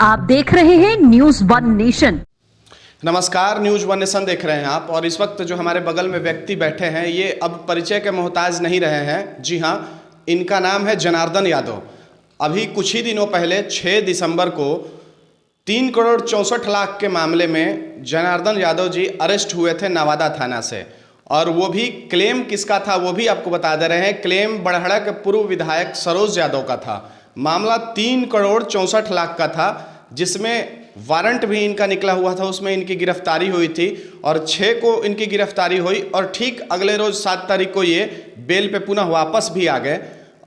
आप देख रहे हैं न्यूज वन नेशन। नमस्कार, न्यूज वन नेशन देख रहे हैं आप। और इस वक्त जो हमारे बगल में व्यक्ति बैठे हैं ये अब परिचय के मोहताज नहीं रहे हैं। जी हाँ, इनका नाम है जनार्दन यादव। अभी कुछ ही दिनों पहले 6 दिसंबर को 3,64,00,000 के मामले में जनार्दन यादव जी अरेस्ट हुए थे नवादा थाना से। और वो भी क्लेम किसका था वो भी आपको बता दे रहे हैं। क्लेम बड़हड़ा के पूर्व विधायक सरोज यादव का था। मामला 3,64,00,000 का था, जिसमें वारंट भी इनका निकला हुआ था, उसमें इनकी गिरफ्तारी हुई थी और 6 को इनकी गिरफ्तारी हुई और ठीक अगले रोज 7 तारीख को ये बेल पे पुनः वापस भी आ गए।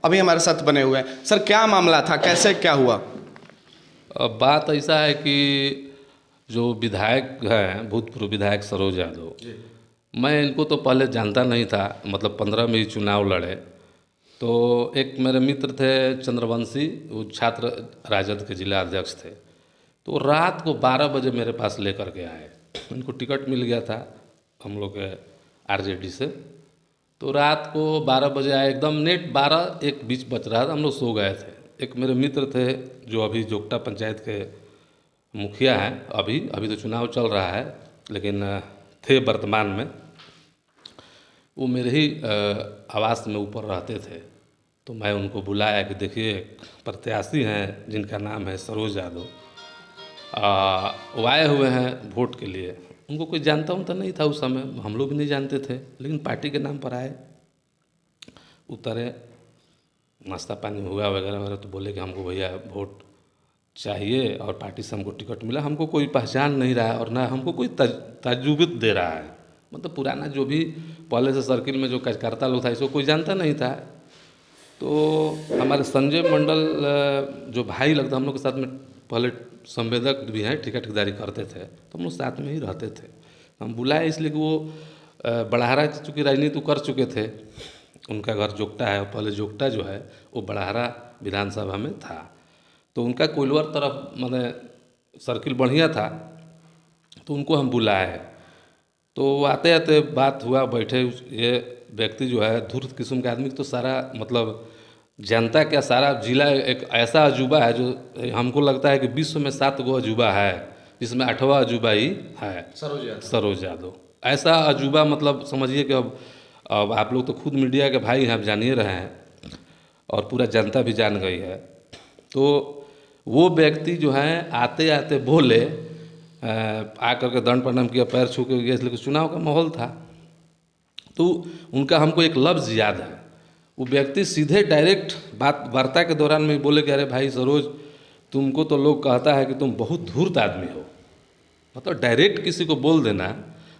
अभी हमारे साथ बने हुए हैं। सर, क्या मामला था, कैसे क्या हुआ? अब बात ऐसा है कि जो विधायक हैं, भूतपूर्व विधायक सरोज यादव, मैं इनको तो पहले जानता नहीं था। मतलब 15 में ही चुनाव लड़े तो एक मेरे मित्र थे चंद्रवंशी, वो छात्र राजद के जिला अध्यक्ष थे। तो रात को 12 बजे मेरे पास लेकर के आए। उनको टिकट मिल गया था हम लोग के आरजेडी से। तो रात को 12 बजे आए, एकदम नेट 12-1 बीच बच रहा था, हम लोग सो गए थे। एक मेरे मित्र थे जो अभी जोगटा पंचायत के मुखिया हैं। अभी तो चुनाव चल रहा है, लेकिन थे वर्तमान में। वो मेरे ही आवास में ऊपर रहते थे। तो मैं उनको बुलाया कि देखिए, प्रत्याशी हैं जिनका नाम है सरोज यादव, वो आए हुए हैं वोट के लिए। उनको कोई जानता तो नहीं था उस समय, हम लोग भी नहीं जानते थे, लेकिन पार्टी के नाम पर आए। उतरे, नाश्ता पानी हुआ वगैरह वगैरह। तो बोले कि हमको भैया वोट चाहिए और पार्टी से हमको टिकट मिला। हमको कोई पहचान नहीं रहा है और ना हमको कोई तजुबियत दे रहा है। मतलब पुराना जो भी पहले से सर्किल में जो कार्यकर्ता लोग था, इसको कोई जानता नहीं था। तो हमारे संजय मंडल जो भाई लगता, हम लोग के साथ में पहले संवेदक भी हैं, ठेकेदारी करते थे, तो हम लोग साथ में ही रहते थे। हम बुलाए इसलिए कि वो बड़हरा चूँकि राजनीति कर चुके थे, उनका घर जोगटा है। पहले जोगटा जो है वो बड़हरा विधानसभा में था। तो उनका कोइलवर तरफ माने सर्किल बढ़िया था, तो उनको हम बुलाए। तो आते आते बात हुआ, बैठे। ये व्यक्ति जो है धूर्त किस्म के आदमी तो सारा मतलब जनता क्या, सारा जिला एक ऐसा अजूबा है जो हमको लगता है कि विश्व में 7 गो अजूबा है, जिसमें 8वां अजूबा ही है सरोज यादव। ऐसा अजूबा मतलब समझिए कि अब आप लोग तो खुद मीडिया के भाई हैं, आप जान ही रहे हैं और पूरा जनता भी जान गई है। तो वो व्यक्ति जो है आते आते बोले, आकर के दंड प्रणाम किया, पैर छू के गया, इसलिए चुनाव का माहौल था। तो उनका हमको एक लफ्ज़ याद है। वो व्यक्ति सीधे डायरेक्ट वार्ता के दौरान में बोले कि अरे भाई सरोज, तुमको तो लोग कहता है कि तुम बहुत धूर्त आदमी हो। मतलब डायरेक्ट किसी को बोल देना,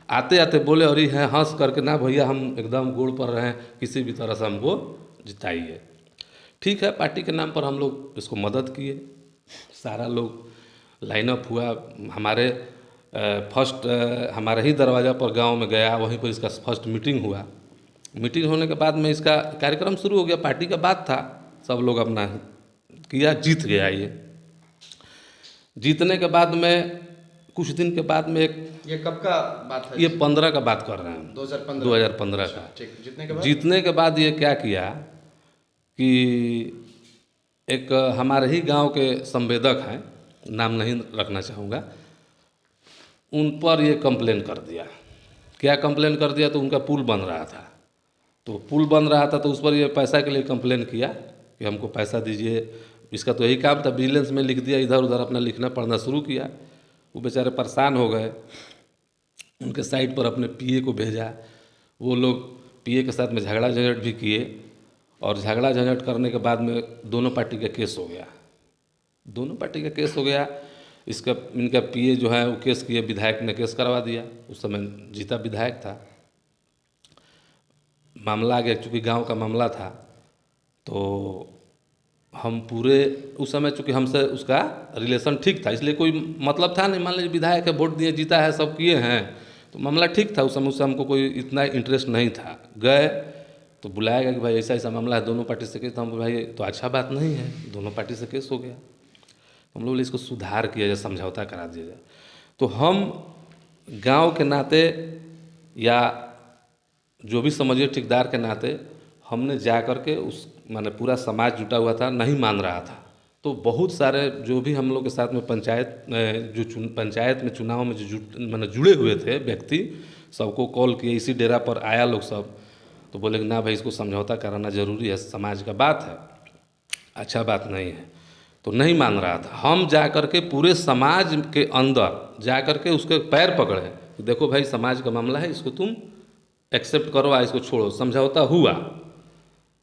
आते आते बोले। और ये हंस करके, ना भैया हम एकदम गोड़ पर रहे हैं, किसी भी तरह से हमको जिताइए। ठीक है, पार्टी के नाम पर हम लोग इसको मदद किए। सारा लोग लाइनअप हुआ। हमारे फर्स्ट हमारे ही दरवाज़ा पर गांव में गया, वहीं पर इसका फर्स्ट मीटिंग हुआ। मीटिंग होने के बाद में इसका कार्यक्रम शुरू हो गया। पार्टी का बात था, सब लोग अपना किया, जीत गया। ये जीतने के बाद में कुछ दिन के बाद में ये कब का बात है? ये 15 का बात कर रहे हैं, 2015 का। जीतने के बाद ये क्या किया कि एक हमारे ही गांव के संवेदक हैं, नाम नहीं रखना चाहूँगा, उन पर ये कंप्लेन कर दिया। क्या कंप्लेन कर दिया? तो उनका पुल बन रहा था। तो पुल बन रहा था तो उस पर ये पैसा के लिए कंप्लेन किया कि हमको पैसा दीजिए। इसका तो यही काम था, विजिलेंस में लिख दिया, इधर उधर अपना लिखना पढ़ना शुरू किया। वो बेचारे परेशान हो गए। उनके साइट पर अपने पीए को भेजा। वो लोग पीए के साथ में झगड़ा झंझट भी किए और झगड़ा झंझट करने के बाद में दोनों पार्टी का केस हो गया। दोनों पार्टी का केस हो गया। इनका पीए जो है वो केस किए, विधायक ने केस करवा दिया। उस समय जीता विधायक था। मामला आ गया, चूँकि गांव का मामला था। तो हम पूरे उस समय, चूँकि हमसे उसका रिलेशन ठीक था, इसलिए कोई मतलब था नहीं। मान लीजिए विधायक है, वोट दिए, जीता है, सब किए हैं, तो मामला ठीक था। उस समय उससे हमको कोई इतना इंटरेस्ट नहीं था। गए तो बुलाया गया कि भाई ऐसा ऐसा मामला है, दोनों पार्टी से केस। हम भाई तो अच्छा बात नहीं है, दोनों पार्टी से केस हो गया। हम लोग इसको सुधार किया जाए, समझौता करा दिया जाए। तो हम गांव के नाते या जो भी समझिए ठेकेदार के नाते हमने जा कर के उस माने पूरा समाज जुटा हुआ था, नहीं मान रहा था तो बहुत सारे जो भी हम लोग के साथ में पंचायत पंचायत में चुनाव में जो मैंने जुड़े हुए थे व्यक्ति, सबको कॉल किए, इसी डेरा पर आया लोग सब, तो बोले कि ना भाई इसको समझौता कराना ज़रूरी है, समाज का बात है, अच्छा बात नहीं है। तो नहीं मान रहा था। हम जा कर के पूरे समाज के अंदर जा कर के उसके पैर पकड़े कि देखो भाई समाज का मामला है, इसको तुम एक्सेप्ट करो, इसको छोड़ो। समझौता हुआ,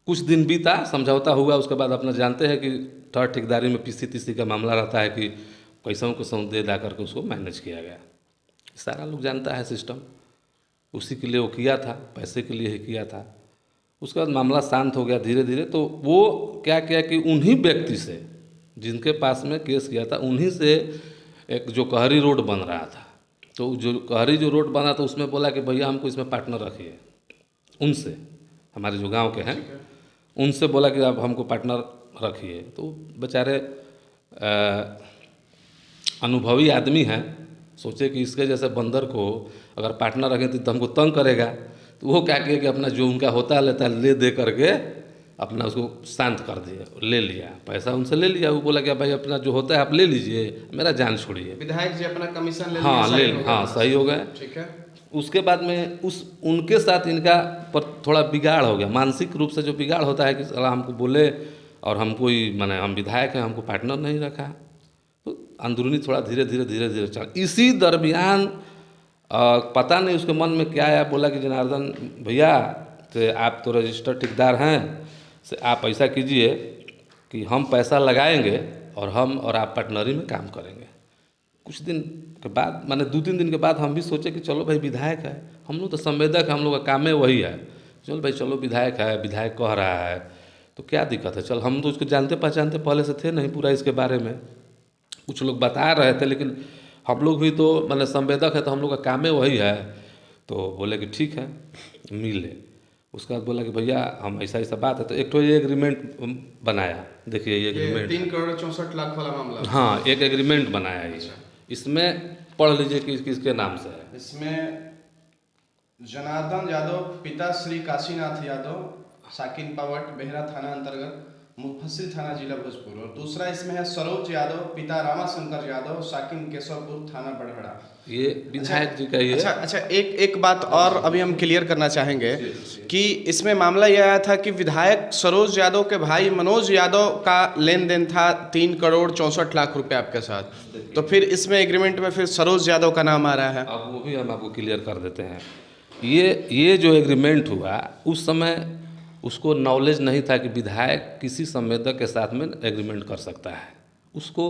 कुछ दिन बीता, समझौता हुआ, उसके बाद अपना जानते हैं कि थर्ड ठेकेदारी में पीसी का मामला रहता है कि पैसों को दे दा करके उसको मैनेज किया गया। सारा लोग जानता है सिस्टम, उसी के लिए वो किया था, पैसे के लिए ही किया था। उसके बाद मामला शांत हो गया धीरे धीरे। तो वो क्या किया कि उन्हीं व्यक्ति से जिनके पास में केस किया था, उन्हीं से एक जो कहरी रोड बन रहा था, तो जो कहरी जो रोड बना था उसमें बोला कि भैया हमको इसमें पार्टनर रखिए। उनसे, हमारे जो गांव के हैं, उनसे बोला कि आप हमको पार्टनर रखिए। तो बेचारे अनुभवी आदमी हैं, सोचे कि इसके जैसे बंदर को अगर पार्टनर रखें तो हमको तंग करेगा। तो वो क्या किया कि अपना जो उनका होता लेता ले दे करके अपना उसको शांत कर दिए, ले लिया, पैसा उनसे ले लिया। वो बोला कि भाई अपना जो होता है आप ले लीजिए, मेरा जान छोड़िए। विधायक जी अपना कमीशन ले हाँ ले, हाँ सही हो गया। ठीक है। उसके बाद में उनके साथ इनका पर थोड़ा बिगाड़ हो गया, मानसिक रूप से जो बिगाड़ होता है कि साला हमको बोले और हमको ही माने हम विधायक हैं, हमको पार्टनर नहीं रखा। तो अंदरूनी थोड़ा धीरे धीरे चला। इसी दरमियान पता नहीं उसके मन में क्या आया, बोला कि जनार्दन भैया तो आप तो रजिस्टर्ड ठेकेदार हैं, से आप ऐसा कीजिए कि हम पैसा लगाएंगे और हम और आप पार्टनरी में काम करेंगे। कुछ दिन के बाद, माने 2-3 दिन के बाद हम भी सोचे कि चलो भाई विधायक है, हम लोग तो संवेदक है, हम लोग का काम है वही है, चलो भाई चलो विधायक है, विधायक कह रहा है तो क्या दिक्कत है, चल। हम तो उसको जानते पहचानते पहले से थे नहीं पूरा इसके बारे में, कुछ लोग बता रहे थे, लेकिन हम लोग भी तो मतलब संवेदक है, तो हम लोग का काम है वही है। तो बोले कि ठीक है मिले। उसके बाद बोला कि भैया हम ऐसा बात है, तो एक तो ये एग्रीमेंट बनाया। देखिए ये एग्रीमेंट 3 करोड़ 64 लाख वाला मामला। हाँ, एक एग्रीमेंट बनाया है। इसमें पढ़ लीजिए कि किसके नाम से है। इसमें जनार्दन यादव पिता श्री काशीनाथ यादव, साकिन पावट, बेहरा थाना अंतर्गत, मुफस्सिल थाना जिला भोजपुर। और दूसरा इसमें है सरोज यादव पिता रामाशंकर यादव, साकिन केशवपुर थाना बड़हड़ा। ये विधायक जी का ये। अच्छा, एक बात और अभी हम क्लियर करना चाहेंगे कि इसमें मामला यह आया था कि विधायक सरोज यादव के भाई मनोज यादव का लेन देन था 3 करोड़ 64 लाख रुपए आपके साथ। तो फिर इसमें एग्रीमेंट में फिर सरोज यादव का नाम आ रहा है। अब वो भी हम आपको क्लियर कर देते हैं। ये जो एग्रीमेंट हुआ उस समय उसको नॉलेज नहीं था कि विधायक किसी संवेदक के साथ में एग्रीमेंट कर सकता है। उसको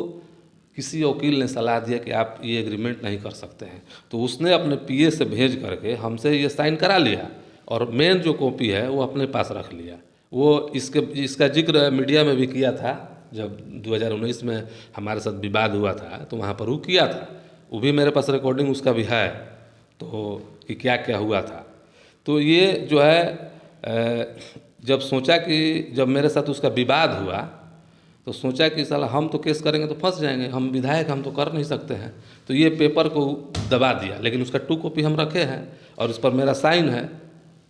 किसी वकील ने सलाह दिया कि आप ये एग्रीमेंट नहीं कर सकते हैं, तो उसने अपने पीए से भेज करके हमसे ये साइन करा लिया और मेन जो कॉपी है वो अपने पास रख लिया। वो इसका जिक्र मीडिया में भी किया था, जब 2019 में हमारे साथ विवाद हुआ था तो वहाँ पर वो किया था। वो भी मेरे पास रिकॉर्डिंग उसका भी है, तो कि क्या क्या हुआ था। तो ये जो है जब सोचा कि जब मेरे साथ उसका विवाद हुआ तो सोचा कि साला हम तो केस करेंगे तो फंस जाएंगे, हम विधायक हम तो कर नहीं सकते हैं। तो ये पेपर को दबा दिया, लेकिन उसका 2 कॉपी हम रखे हैं और उस पर मेरा साइन है,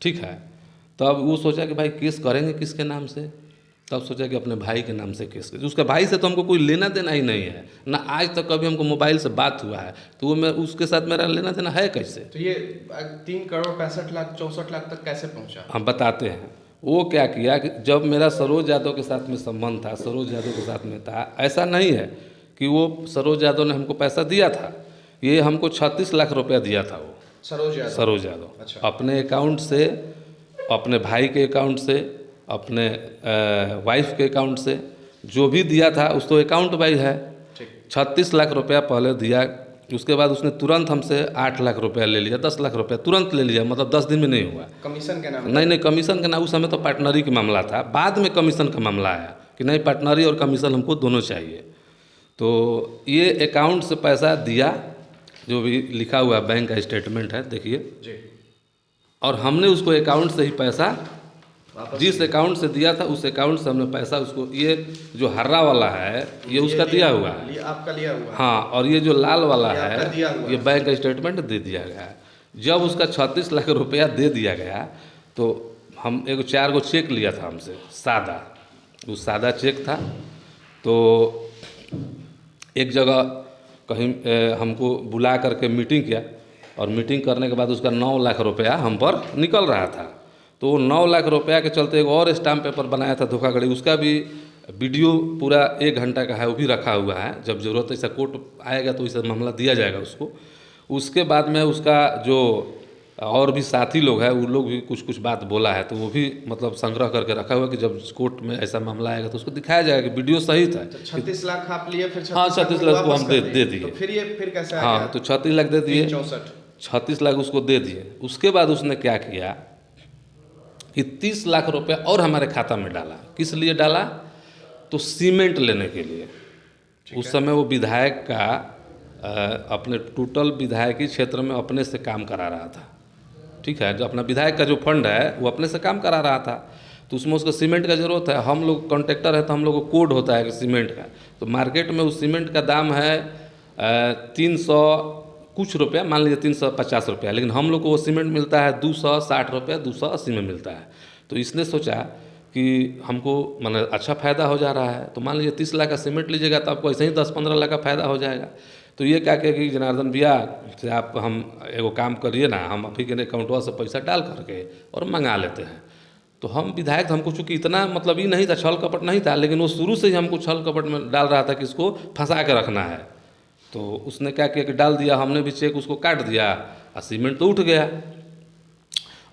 ठीक है। तब वो सोचा कि भाई केस करेंगे किसके नाम से, तब सोचा कि अपने भाई के नाम से केस करें। उसके भाई से तो हमको कोई लेना देना ही नहीं है ना, आज तक कभी हमको मोबाइल से बात हुआ है, तो वो मैं उसके साथ मेरा लेना देना है कैसे। तो ये 3 करोड़ 65 लाख 64 लाख तक कैसे पहुंचा, हम बताते हैं। वो क्या किया कि जब मेरा सरोज यादव के साथ में संबंध था, सरोज यादव के साथ में था, ऐसा नहीं है कि वो सरोज यादव ने हमको पैसा दिया था, ये हमको 36 लाख रुपया दिया था वो सरोज यादव। अच्छा। अपने अकाउंट से, अपने भाई के अकाउंट से, अपने वाइफ के अकाउंट से, जो भी दिया था उस तो अकाउंट वाइज है। 36 लाख रुपया पहले दिया, उसके बाद उसने तुरंत हमसे 8 लाख रुपया ले लिया, 10 लाख रुपया तुरंत ले लिया, मतलब 10 दिन में नहीं हुआ। कमीशन के नाम? नहीं, कमीशन का नाम, उस समय तो पार्टनरी का मामला था, बाद में कमीशन का मामला आया कि नहीं पार्टनरी और कमीशन हमको दोनों चाहिए। तो ये अकाउंट से पैसा दिया, जो भी लिखा हुआ बैंक का स्टेटमेंट है देखिए, और हमने उसको अकाउंट से ही पैसा, जिस अकाउंट से दिया था उस अकाउंट से हमने पैसा उसको, ये जो हरा वाला है ये उसका दिया हुआ है, आपका लिया हुआ है। हाँ, और ये जो लाल वाला है ये बैंक का स्टेटमेंट दे दिया गया है। जब उसका 36 लाख रुपया दे दिया गया तो हम 4 गो चेक लिया था हमसे, सादा, वो सादा चेक था। तो एक जगह कहीं हमको बुला करके मीटिंग किया, और मीटिंग करने के बाद उसका 9 लाख रुपया हम पर निकल रहा था। तो 9 लाख रुपया के चलते एक और स्टाम्प पेपर बनाया था धोखाधड़ी, उसका भी वीडियो पूरा 1 घंटा का है, वो भी रखा हुआ है। जब ज़रूरत ऐसा कोर्ट आएगा तो इसे मामला दिया जाएगा उसको। उसके बाद में उसका जो और भी साथी लोग हैं, वो लोग भी कुछ कुछ बात बोला है, तो वो भी मतलब संग्रह करके रखा हुआ है कि जब कोर्ट में ऐसा मामला आएगा तो उसको दिखाया जाएगा कि वीडियो सही था। 36 लाख आप लिए, फिर हाँ 36 लाख को हम दे दिए। तो फिर कैसे आ हाँ गया? तो 36 लाख दे दिए, 64 लाख उसको दे दिए। उसके बाद उसने क्या किया कि 30 लाख रुपया और हमारे खाता में डाला। किस लिए डाला? तो सीमेंट लेने के लिए। उस समय वो विधायक का अपने टोटल विधायकी क्षेत्र में अपने से काम करा रहा था, ठीक है। जो अपना विधायक का जो फंड है वो अपने से काम करा रहा था, तो उसमें उसको सीमेंट का ज़रूरत है। हम लोग कॉन्ट्रैक्टर है तो हम लोग को कोड होता है कि सीमेंट का, तो मार्केट में उस सीमेंट का दाम है 300 कुछ रुपया, मान लीजिए 350 रुपया, लेकिन हम लोग को वो सीमेंट मिलता है 260 रुपया, 280 में मिलता है। तो इसने सोचा कि हमको माने अच्छा फ़ायदा हो जा रहा है, तो मान लीजिए 30 लाख का सीमेंट लीजिएगा तो आपको ऐसे ही 10-15 लाख का फ़ायदा हो जाएगा। तो ये क्या कहे कि जनार्दन भैया से आप हम एगो काम करिए ना, हम अभी के अकाउंटवा से पैसा डाल करके और मंगा लेते हैं। तो हम विधायक, हमको चूँकि इतना मतलब ही नहीं था, छल कपट नहीं था, लेकिन वो शुरू से ही हमको छल कपट में डाल रहा था कि इसको फंसा के रखना है। तो उसने क्या किया कि डाल दिया, हमने भी चेक उसको काट दिया और सीमेंट तो उठ गया।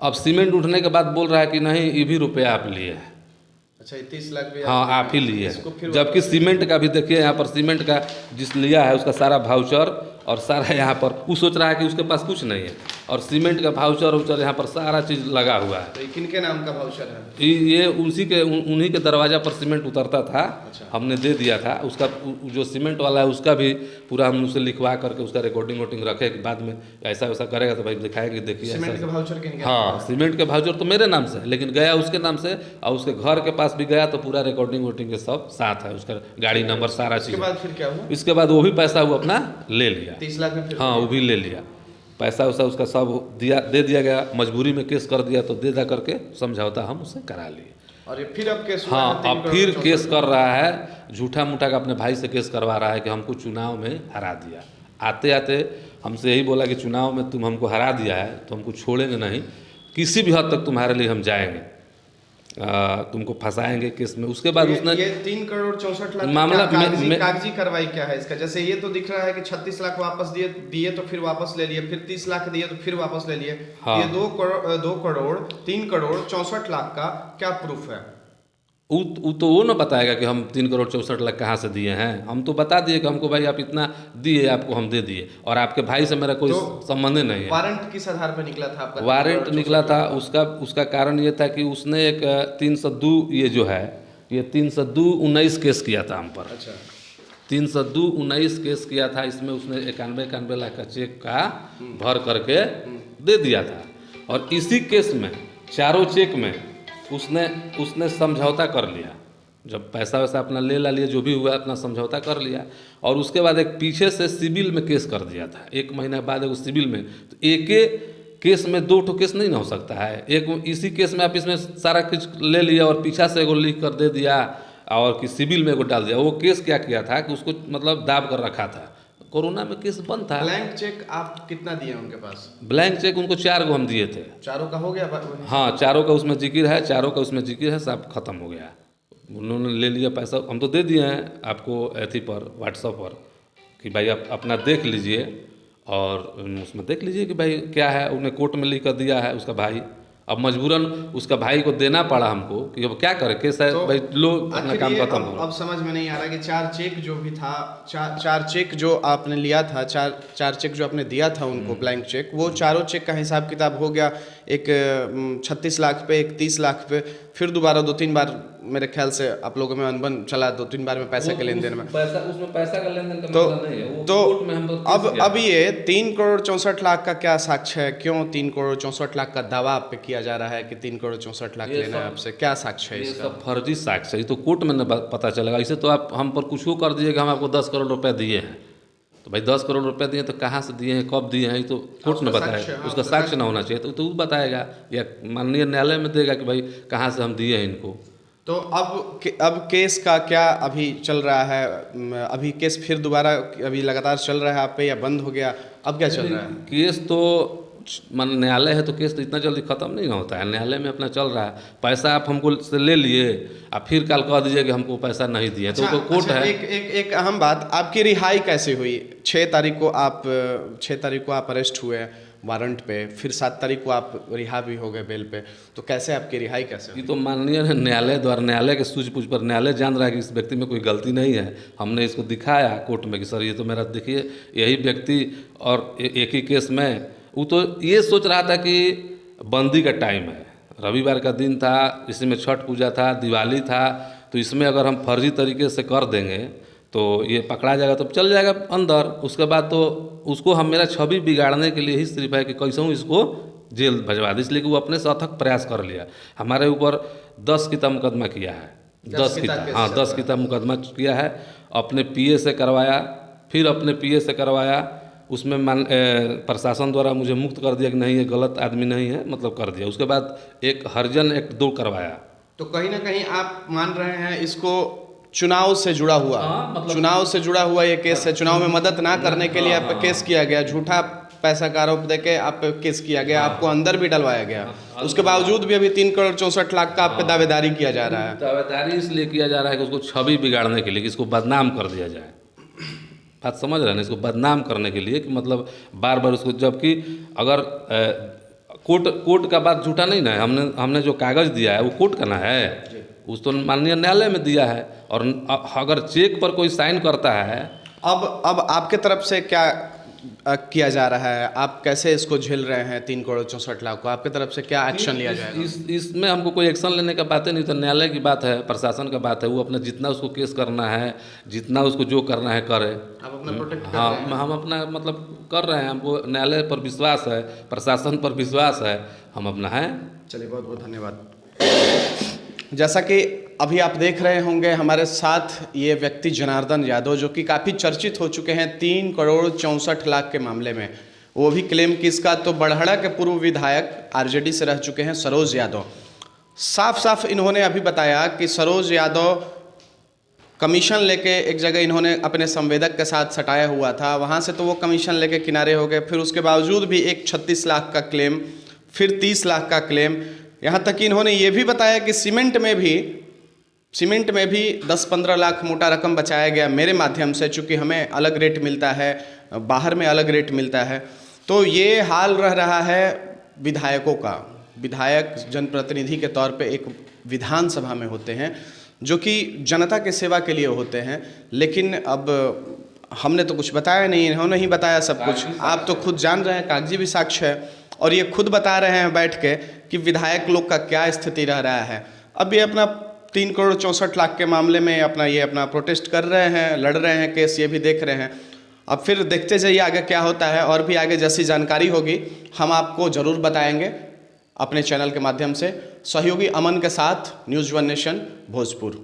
अब सीमेंट उठने के बाद बोल रहा है कि नहीं ये भी रुपया आप लिए हैं। अच्छा, 30 लाख भी हाँ आप ही लिए हैं, जबकि सीमेंट का भी देखिए यहाँ पर सीमेंट का जिस लिया है उसका सारा भाउचर और सारा यहाँ पर, वो सोच रहा है कि उसके पास कुछ नहीं है, और सीमेंट का भाउचर उचर यहाँ पर सारा चीज़ लगा हुआ है। तो किनके नाम का भाउचर है? ये उसी के उन्हीं के दरवाज़ा पर सीमेंट उतरता था। अच्छा। हमने दे दिया था उसका, जो सीमेंट वाला है उसका भी पूरा हम उसे लिखवा करके उसका रिकॉर्डिंग वोटिंग रखे कि बाद में ऐसा वैसा करेगा तो भाई दिखाएंगे, देखिए सीमेंट का भाउचर किनके? हाँ सीमेंट के भाउचर तो मेरे नाम से है, लेकिन गया उसके नाम से, और उसके घर के पास भी गया तो पूरा रिकॉर्डिंग वोटिंग के सब साथ है, उसका गाड़ी नंबर सारा चीज़। इसके बाद फिर क्या हुआ? इसके बाद वो भी पैसा वो अपना ले लिया, 30 लाख में फिर? हाँ वो भी ले लिया पैसा वैसा उसका सब दे दिया गया। मजबूरी में केस कर दिया तो दे दा करके समझौता हम उससे करा लिए। और ये फिर अब केस हुआ? हाँ अब फिर केस कर रहा है, झूठा मूठा का अपने भाई से केस करवा रहा है कि हमको चुनाव में हरा दिया। आते आते हमसे यही बोला कि चुनाव में तुम हमको हरा दिया है तो हमको छोड़ेंगे नहीं, किसी भी हद तक तुम्हारे लिए हम जाएंगे, तुमको फंसाएंगे केस में। उसके बाद उसने ये 3,64 लाख मामला कागजी कार्रवाई क्या है इसका? जैसे ये तो दिख रहा है कि 36 लाख वापस दिए तो फिर वापस ले लिए, फिर 30 लाख दिए तो फिर वापस ले लिए। हाँ। ये 3,64 लाख का क्या प्रूफ है? तो वो ना बताएगा कि हम 3,64 लाख कहाँ से दिए हैं। हम तो बता दिए कि हमको भाई आप इतना दिए, आपको हम दे दिए, और आपके भाई से मेरा कोई संबंध नहीं है। वारंट किस आधार पर निकला था आपका? वारंट निकला था उसका कारण ये था कि उसने एक 302 ये जो है ये 302-19 केस किया था हम पर। अच्छा, 302-19 केस किया था। इसमें उसने 91 लाख का चेक का भर करके दे दिया था, और इसी केस में चारों चेक में उसने समझौता कर लिया। जब पैसा वैसा अपना ले लिया, जो भी हुआ अपना समझौता कर लिया, और उसके बाद एक पीछे से सिविल में केस कर दिया था 1 महीने बाद एगो सिविल में। तो एक केस में 2 केस नहीं ना हो सकता है। एक इसी केस में आप इसमें सारा कुछ ले लिया और पीछा से एगो लिख कर दे दिया, और कि सिविल में एगो डाल दिया। वो केस क्या किया था कि उसको मतलब दाब कर रखा था। कोरोना में केस बंद था। ब्लैंक चेक आप कितना दिए उनके पास? ब्लैंक चेक उनको 4 गो हम दिए थे। चारों का हो गया? हाँ 4 का उसमें जिक्र है, 4 का उसमें जिक्र है, सब खत्म हो गया। उन्होंने ले लिया पैसा, हम तो दे दिए हैं आपको एथी पर व्हाट्सएप पर कि भाई आप अपना देख लीजिए, और उसमें देख लीजिए कि भाई क्या है। उन्हें कोर्ट में लिख कर दिया है उसका भाई। अब मजबूरन उसका भाई को देना पड़ा हमको कि अब क्या करें, केस है तो भाई लो अपना काम खत्म हो। अब समझ में नहीं आ रहा कि 4 चेक जो भी था, 4 चेक जो आपने लिया था, 4 चेक जो आपने दिया था उनको ब्लैंक चेक, वो चारों चेक का हिसाब किताब हो गया। एक 36 लाख पे, एक 30 लाख पे, फिर दोबारा 2-3 बार मेरे ख्याल से आप लोगों में अनबन चला 2-3 बार में पैसा के लेन देन में। उसमें पैसा का लेन देन का तो मतलब नहीं है। वो तो कोर्ट में हम लोग अब ये 3,64 लाख का क्या साक्ष्य है? क्यों 3,64 लाख का दावा आप पे किया जा रहा है कि 3,64 लाख लेना है आपसे? क्या साक्ष्य है ये इसका? सब फर्जी साक्ष्य है, तो कोर्ट में न पता चलेगा। इसे तो आप हम पर कुछ कर दीजिए कि हम आपको 10 करोड़ रुपए दिए हैं, तो भाई 10 करोड़ रुपए दिए तो कहाँ से दिए हैं, कब दिए हैं, ये तो कोर्ट में बताएगा। उसका साक्ष्य ना होना चाहिए तो वो बताएगा, या माननीय न्यायालय में देगा कि भाई कहाँ से हम दिए हैं इनको। तो अब केस का क्या अभी चल रहा है? अभी केस फिर दोबारा अभी लगातार चल रहा है आप पे, या बंद हो गया? अब क्या चल रहा है? केस तो मान न्यायालय है तो केस तो इतना जल्दी ख़त्म नहीं होता है। न्यायालय में अपना चल रहा है। पैसा आप हमको से ले लिए, आप फिर कल कह दीजिए कि हमको पैसा नहीं दिए, तो कोर्ट है। एक अहम बात, आपकी रिहाई कैसे हुई? 6 तारीख को आप अरेस्ट हुए वारंट पे, फिर 7 तारीख को आप रिहा भी हो गए बेल पे, तो कैसे आपकी रिहाई कैसे हुई? ये तो माननीय न्यायालय द्वारा, न्यायालय के सूझबूझ पर न्यायालय जान रहा है कि इस व्यक्ति में कोई गलती नहीं है। हमने इसको दिखाया कोर्ट में कि सर ये तो मेरा देखिए यही व्यक्ति, और एक ही केस में वो तो ये सोच रहा था कि बंदी का टाइम है, रविवार का दिन था, इसमें छठ पूजा था, दिवाली था, तो इसमें अगर हम फर्जी तरीके से कर देंगे तो ये पकड़ा जाएगा, तो चल जाएगा अंदर। उसके बाद तो उसको हम मेरा छवि बिगाड़ने के लिए ही सिर्फ है कि कैसे हूँ इसको जेल भजवा दी, इसलिए कि वो अपने से अथक प्रयास कर लिया। हमारे ऊपर 10 की मुकदमा किया है, 10 की मुकदमा किया है। अपने पीए से करवाया, फिर अपने पीए से करवाया, उसमें प्रशासन द्वारा मुझे मुक्त कर दिया कि नहीं ये गलत आदमी नहीं है, मतलब कर दिया। उसके बाद एक हरिजन एक्ट 2 करवाया। तो कहीं ना कहीं आप मान रहे हैं इसको चुनाव से जुड़ा हुआ, मतलब चुनाव से जुड़ा हुआ ये केस है। चुनाव में मदद ना करने के लिए आप पे केस किया गया, झूठा पैसा का आरोप देके आप पे केस किया गया, आपको अंदर भी डलवाया गया। उसके बावजूद भी अभी 3 करोड़ 64 लाख का आप पे दावेदारी किया जा रहा है। दावेदारी इसलिए किया जा रहा है कि उसको छवि बिगाड़ने के लिए, कि इसको बदनाम कर दिया जाए। बात समझ रहे हैं? इसको बदनाम करने के लिए कि मतलब बार बार उसको, जबकि अगर कोर्ट का बात झूठा नहीं ना है। हमने जो कागज़ दिया है वो कोर्ट का ना है, उस तो माननीय न्यायालय में दिया है। और अगर चेक पर कोई साइन करता है, अब आपके तरफ से क्या किया जा रहा है? आप कैसे इसको झेल रहे हैं 3 करोड़ 64 लाख को? आपके तरफ से क्या एक्शन लिया जाएगा? इसमें हमको कोई एक्शन लेने का बात है नहीं, तो न्यायालय की बात है, प्रशासन का बात है। वो अपना जितना उसको केस करना है, जितना उसको जो करना है करे। आप अपना प्रोटेक्ट कर हाँ, रहे हैं? हम अपना मतलब कर रहे हैं। हमको न्यायालय पर विश्वास है, प्रशासन पर विश्वास है, हम अपना है। चलिए, बहुत बहुत धन्यवाद। जैसा कि अभी आप देख रहे होंगे हमारे साथ ये व्यक्ति जनार्दन यादव, जो कि काफ़ी चर्चित हो चुके हैं 3 करोड़ 64 लाख के मामले में। वो भी क्लेम किसका? तो बड़हड़ा के पूर्व विधायक आरजेडी से रह चुके हैं सरोज यादव। साफ साफ इन्होंने अभी बताया कि सरोज यादव कमीशन लेके एक जगह इन्होंने अपने संवेदक के साथ सटाया हुआ था, वहाँ से तो वो कमीशन लेके किनारे हो गए। फिर उसके बावजूद भी एक 36 लाख का क्लेम, फिर 30 लाख का क्लेम, यहाँ तक कि इन्होंने ये भी बताया कि सीमेंट में भी 10-15 लाख मोटा रकम बचाया गया मेरे माध्यम से, चूँकि हमें अलग रेट मिलता है, बाहर में अलग रेट मिलता है। तो ये हाल रह रहा है विधायकों का। विधायक जनप्रतिनिधि के तौर पे एक विधानसभा में होते हैं, जो कि जनता के सेवा के लिए होते हैं। लेकिन अब हमने तो कुछ बताया नहीं, इन्होंने ही बताया सब कुछ। आप तो खुद जान रहे हैं, कागजी भी साक्ष्य है, और ये खुद बता रहे हैं बैठ के कि विधायक लोग का क्या स्थिति रह रहा है। अब ये अपना 3 करोड़ 64 लाख के मामले में अपना प्रोटेस्ट कर रहे हैं, लड़ रहे हैं केस, ये भी देख रहे हैं। अब फिर देखते जाइए आगे क्या होता है, और भी आगे जैसी जानकारी होगी हम आपको ज़रूर बताएंगे अपने चैनल के माध्यम से। सहयोगी अमन के साथ न्यूज़ 1 नेशन भोजपुर।